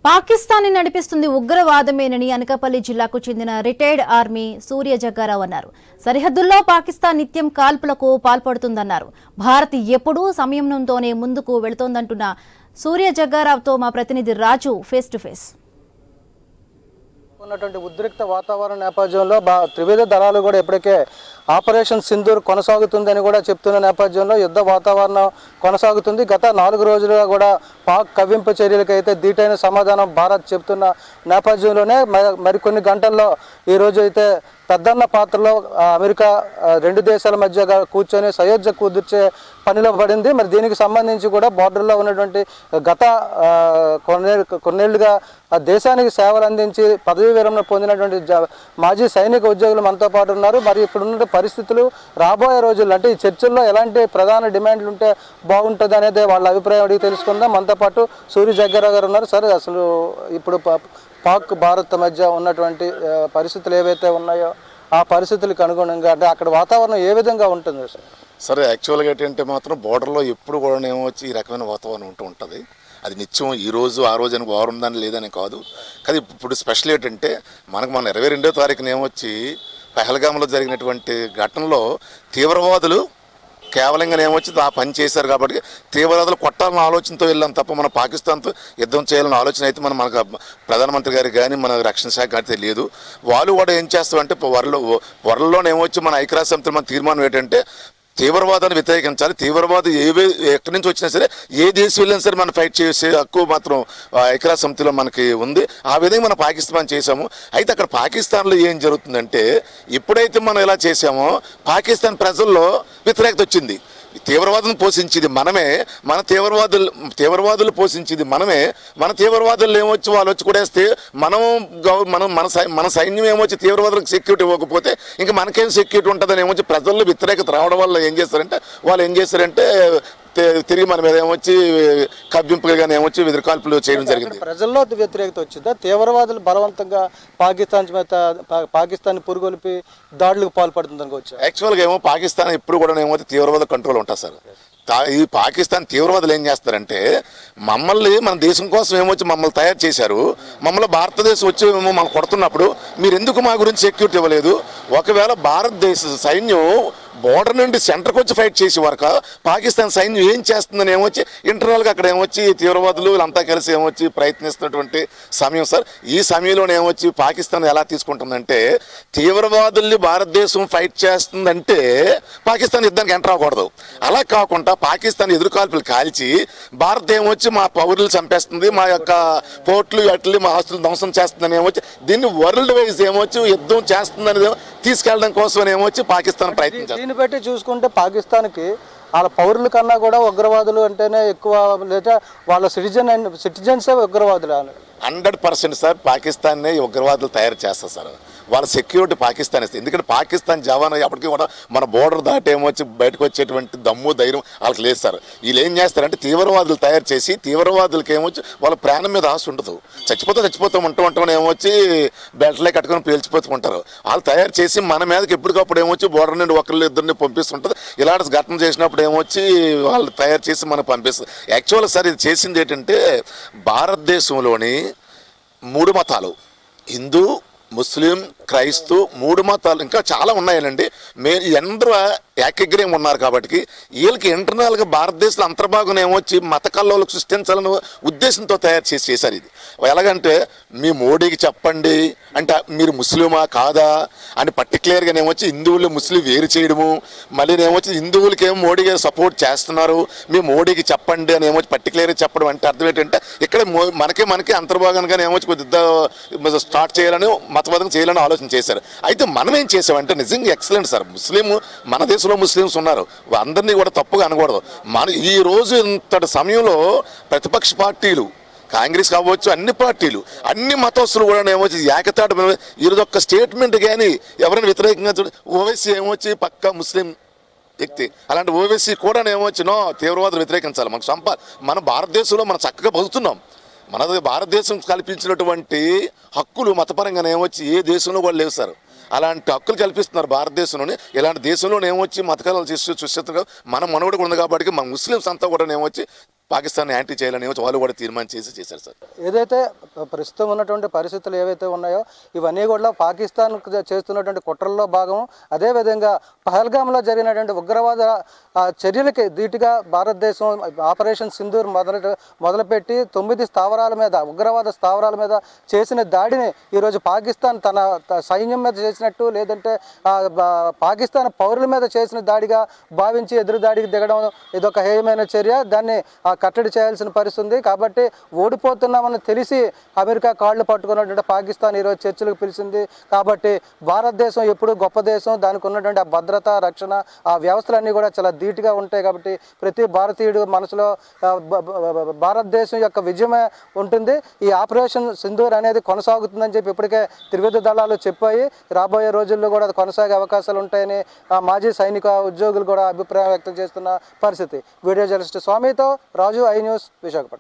పాకిస్తాన్ నడిపిస్తుంది ఉగ్రవాదమేనని అనకాపల్లి జిల్లాకు చెందిన రిటైర్డ్ ఆర్మీ సూర్య జగ్గారావు అన్నారు. సరిహద్దుల్లో పాకిస్తాన్ నిత్యం కాల్పులకు పాల్పడుతుందన్నారు. భారత్ ఎప్పుడూ సంయమనంతోనే ముందుకు వెళుతోందంటున్న సూర్య జగ్గారావుతో మా ప్రతినిధి రాజు ఫేస్ టు ఫేస్. ఉన్నటువంటి ఉద్రిక్త వాతావరణ నేపథ్యంలో త్రివిధ దళాలు కూడా ఇప్పటికే ఆపరేషన్ సింధూర్ కొనసాగుతుందని కూడా చెప్తున్న నేపథ్యంలో యుద్ధ వాతావరణం కొనసాగుతుంది. గత 4 రోజులుగా కూడా పాక్ కవ్వింపు చర్యలకైతే దీటైన సమాధానం భారత్ చెప్తున్న నేపథ్యంలోనే మరికొన్ని గంటల్లో ఈరోజు అయితే పెద్దన్న పాత్రలో అమెరికా 2 దేశాల మధ్య కూర్చొని సయోధ్య కుదిర్చే పనిలో పడింది. మరి దీనికి సంబంధించి కూడా బార్డర్లో ఉన్నటువంటి గత కొన్నేళ్లుగా దేశానికి సేవలు అందించి పదవీ విరమణ పొందినటువంటి మాజీ సైనిక ఉద్యోగులు మనతో పాటు ఉన్నారు. మరి ఇప్పుడున్న పరిస్థితులు రాబోయే రోజుల్లో అంటే ఈ చర్చల్లో ఎలాంటి ప్రధాన డిమాండ్లు ఉంటే బాగుంటుంది అనేది వాళ్ళ అభిప్రాయం అడిగి తెలుసుకుందాం. మనతో పాటు సూర్య జగ్గారావు గారు ఉన్నారు. సరే, అసలు ఇప్పుడు పాక్ భారత్ మధ్య ఉన్నటువంటి పరిస్థితులు ఏవైతే ఉన్నాయో ఆ పరిస్థితులకు అనుగుణంగా అంటే అక్కడ వాతావరణం ఏ విధంగా ఉంటుంది సార్? సరే, యాక్చువల్గా ఏంటంటే మాత్రం బోర్డర్లో ఎప్పుడు కూడా ఏమొచ్చి ఈ రకమైన వాతావరణం ఉంటుంది. అది నిత్యం ఈ రోజు ఆ రోజు అని వారం ఉందని లేదని కాదు. కానీ ఇప్పుడు స్పెషల్ ఏంటంటే మన 22వ తారీఖున ఏమొచ్చి పహల్గామ్లో జరిగినటువంటి ఘటనలో తీవ్రవాదులు కేవలంగా ఏమొచ్చి ఆ పని చేశారు కాబట్టి తీవ్రవాదులు కొట్టాలన్న ఆలోచనతో వెళ్ళాం తప్ప మన పాకిస్తాన్తో యుద్ధం చేయాలన్న ఆలోచన అయితే మనకు ప్రధానమంత్రి గారికి కానీ మన రక్షణ శాఖ అయితే లేదు. వాళ్ళు కూడా ఏం చేస్తామంటే వరల్డ్లోనేమొచ్చి మన ఐక్యరాజ్య సమితిలో మన తీర్మానం ఏంటంటే తీవ్రవాదాన్ని వ్యతిరేకించాలి. తీవ్రవాదం ఎక్కడి నుంచి వచ్చినా సరే ఏ దేశం వెళ్ళినా సరే మనం ఫైట్ చేసే హక్కు మాత్రం ఐక్యరాజ్య సమితిలో మనకి ఉంది. ఆ విధంగా మనం పాకిస్తాన్ చేసాము. అయితే అక్కడ పాకిస్తాన్లో ఏం జరుగుతుందంటే ఎప్పుడైతే మనం ఇలా చేసామో పాకిస్తాన్ ప్రజల్లో వ్యతిరేకత వచ్చింది. తీవ్రవాదం పోషించేది మనమే, మన తీవ్రవాదులు పోషించేది మనమే. మన తీవ్రవాదులు ఏమొచ్చి వాళ్ళు వచ్చి కొడేస్తే మన సైన్యం ఏమొచ్చి తీవ్రవాదులకు సెక్యూరిటీ ఇవ్వకపోతే ఇంకా మనకేం సెక్యూరిటీ ఉంటుందని ఏమొచ్చి ప్రజల్లో వ్యతిరేకత రావడం వల్ల వాళ్ళు ఏం చేస్తారంటే తిరిగి మన మీద ఏమొచ్చి కవ్వింపులు కానీ ఏమొచ్చి ఎదురుకాల్పులు చేయడం జరిగింది. ప్రజల్లో వ్యతిరేకత వచ్చిందా? తీవ్రవాదులు బలవంతంగా పాకిస్తాన్ పురుగొలిపి దాడులకు పాల్పడుతుంది అనుకోవచ్చు. యాక్చువల్గా ఏమో పాకిస్తాన్ ఎప్పుడు కూడా ఏమో తీవ్రవాద కంట్రోల్ ఉంటుంది సార్. ఈ పాకిస్తాన్ తీవ్రవాదులు ఏం చేస్తారంటే మన దేశం కోసం ఏమొచ్చి మమ్మల్ని తయారు చేశారు. మమ్మల్ని భారతదేశం వచ్చి మనం కొడుతున్నప్పుడు మీరు ఎందుకు మా గురించి సెక్యూరిటీ ఇవ్వలేదు? ఒకవేళ భారతదేశ సైన్యం బోర్డర్ నుండి సెంటర్కి వచ్చి ఫైట్ చేసే వరకు పాకిస్తాన్ సైన్యం ఏం చేస్తుందని ఏమొచ్చి ఇంటర్నల్గా అక్కడ ఏమొచ్చి తీవ్రవాదులు వీళ్ళంతా కలిసి ఏమొచ్చి ప్రయత్నిస్తున్నటువంటి సమయం సార్. ఈ సమయంలో ఏమొచ్చి పాకిస్తాన్ ఎలా తీసుకుంటుందంటే తీవ్రవాదుల్ని భారతదేశం ఫైట్ చేస్తుందంటే పాకిస్తాన్ యుద్ధానికి ఎంటర్ అవ్వకూడదు. అలా కాకుండా పాకిస్తాన్ ఎదురుకాల్పులు కాల్చి భారత్ ఏమొచ్చి మా పౌరులు చంపేస్తుంది, మా యొక్క పోర్టులు అట్లు మా ఆస్తులు ధ్వంసం చేస్తుందని ఏమొచ్చి దీన్ని వరల్డ్ వైజ్ ఏమొచ్చి యుద్ధం చేస్తుందని తీసుకెళ్ళడం కోసం ఏమొచ్చి పాకిస్తాన్ ప్రయత్నించారు. దీన్ని బట్టి చూసుకుంటే పాకిస్తాన్కి వాళ్ళ పౌరుల కన్నా కూడా ఉగ్రవాదులు అంటేనే ఎక్కువ, లేదా వాళ్ళ సిటిజన్సే ఉగ్రవాదులు 100% సార్. పాకిస్తాన్నే ఉగ్రవాదులు తయారు చేస్తారు సార్. వాళ్ళ సెక్యూరిటీ పాకిస్తాన్ ఇస్తుంది. ఎందుకంటే పాకిస్తాన్ జవాన్ అప్పటికీ కూడా మన బోర్డర్ దాటి ఏమొచ్చి బయటకు వచ్చేటువంటి దమ్ము ధైర్యం వాళ్ళకి లేదు సార్. వీళ్ళు ఏం చేస్తారంటే తీవ్రవాదులు తయారు చేసి తీవ్రవాదులకి ఏమొచ్చి వాళ్ళ ప్రాణం మీద ఆశ ఉండదు. చచ్చిపోతూ ఉంటాం ఏమొచ్చి బెల్ట్లే కట్టుకొని పేల్చిపోతుంటారు. వాళ్ళు తయారు చేసి మన మీదకి ఎప్పటికప్పుడు ఏమొచ్చి బోర్డర్ నుండి ఒకళ్ళు ఇద్దరిని పంపిస్తుంటారు. ఇలాంటి ఘటన చేసినప్పుడు ఏమొచ్చి వాళ్ళు తయారు చేసి మనకు పంపిస్తారు. యాక్చువల్గా సార్ ఇది చేసింది ఏంటంటే భారతదేశంలోని 3 మతాలు హిందూ, ముస్లిం, క్రైస్తవ 3 మతాలు ఇంకా చాలా ఉన్నాయనండి. అందరూ ఏకగ్రీవం ఉన్నారు కాబట్టి వీళ్ళకి ఇంటర్నల్గా భారతదేశంలో అంతర్భాగం ఏమొచ్చి మత కల్లోలకు సృష్టించాలని ఉద్దేశంతో తయారు చేశారు. ఇది ఎలాగంటే మీ మోడీకి చెప్పండి అంటే మీరు ముస్లిమా కాదా అని పర్టికులర్గా ఏమొచ్చి హిందువులు ముస్లిం వేరు చేయడము, మళ్ళీ ఏమొచ్చి హిందువులకి ఏమో మోడీ సపోర్ట్ చేస్తున్నారు మీ మోడీకి చెప్పండి అని ఏమొచ్చి పర్టికులర్గా చెప్పడం అంటే అర్థం ఏంటంటే ఇక్కడ మనకి అంతర్భాగంగా ఏమొచ్చి కొద్దిగా స్టార్ట్ చేయాలని మతవాదం చేయాలని ఆలోచన చేశారు. అయితే మనం ఏం చేసామంటే నిజంగా ఎక్సలెంట్ సార్. మన దేశంలో ముస్లిమ్స్ ఉన్నారు, అందరినీ కూడా తప్పుగా అనకూడదు. ఈ రోజు ఇంతటి సమయంలో ప్రతిపక్ష పార్టీలు కాంగ్రెస్ కావచ్చు, అన్ని పార్టీలు అన్ని మతస్థులు కూడా ఏమొచ్చి ఏకతాటి ఈరోజు ఒక్క స్టేట్మెంట్ కానీ ఎవరైనా వ్యతిరేకంగా ఓవైసీ ఏమొచ్చి పక్కా ముస్లిం వ్యక్తి అలాంటి ఓవైసీ కూడా ఏమొచ్చినో తీవ్రవాదం వ్యతిరేకించాలి. మన భారతదేశంలో మనం చక్కగా బతుకుతున్నాం. మన భారతదేశం కల్పించినటువంటి హక్కులు మతపరంగా ఏమొచ్చి ఏ దేశంలో కూడా లేవు సార్. అలాంటి హక్కులు కల్పిస్తున్నారు భారతదేశంలోనే. ఇలాంటి దేశంలోనే ఏమొచ్చి మతకాలు చేస్తూ చూస్తున్నారు. మన మనవడు ఉంది కాబట్టి మన ముస్లిమ్స్ అంతా కూడా ఏమొచ్చి పాకిస్తాన్ యాంటీ చేయాలని వాళ్ళు కూడా తీర్మానం చేశారు సార్. ఏదైతే ప్రస్తుతం ఉన్నటువంటి పరిస్థితులు ఏవైతే ఉన్నాయో ఇవన్నీ కూడా పాకిస్తాన్ చేస్తున్నటువంటి కుట్రల్లో భాగం. అదేవిధంగా పహల్గామ్లో జరిగినటువంటి ఉగ్రవాద చర్యలకి ధీటుగా భారతదేశం ఆపరేషన్ సింధూర్ మొదలుపెట్టి 9 స్థావరాల మీద ఉగ్రవాద స్థావరాల మీద చేసిన దాడిని ఈరోజు పాకిస్తాన్ తన సైన్యం మీద చేసినట్టు, లేదంటే పాకిస్తాన్ పౌరుల మీద చేసిన దాడిగా భావించి ఎదురు దాడికి దిగడం ఇదొక హేయమైన చర్య. దాన్ని కట్టడి చేయాల్సిన పరిస్థితి ఉంది. కాబట్టి ఓడిపోతున్నామని తెలిసి అమెరికా కాళ్ళు పట్టుకున్నటువంటి పాకిస్తాన్ ఈరోజు చర్చలకు పిలిచింది. కాబట్టి భారతదేశం ఎప్పుడు గొప్ప దేశం, దానికి ఉన్నటువంటి ఆ భద్రత, రక్షణ, ఆ వ్యవస్థలన్నీ కూడా చాలా ధీటుగా ఉంటాయి. కాబట్టి ప్రతి భారతీయుడు మనసులో భారతదేశం యొక్క విజయమే ఉంటుంది. ఈ ఆపరేషన్ సింధూర్ అనేది కొనసాగుతుందని చెప్పి ఇప్పటికే త్రివిధ దళాలు చెప్పాయి. రాబోయే రోజుల్లో కూడా అది కొనసాగే అవకాశాలు ఉంటాయని మాజీ సైనిక ఉద్యోగులు కూడా అభిప్రాయం వ్యక్తం చేస్తున్న పరిస్థితి. వీడియో జర్నలిస్ట్ స్వామితో రాజు, ఐ న్యూస్, విశాఖపట్నం.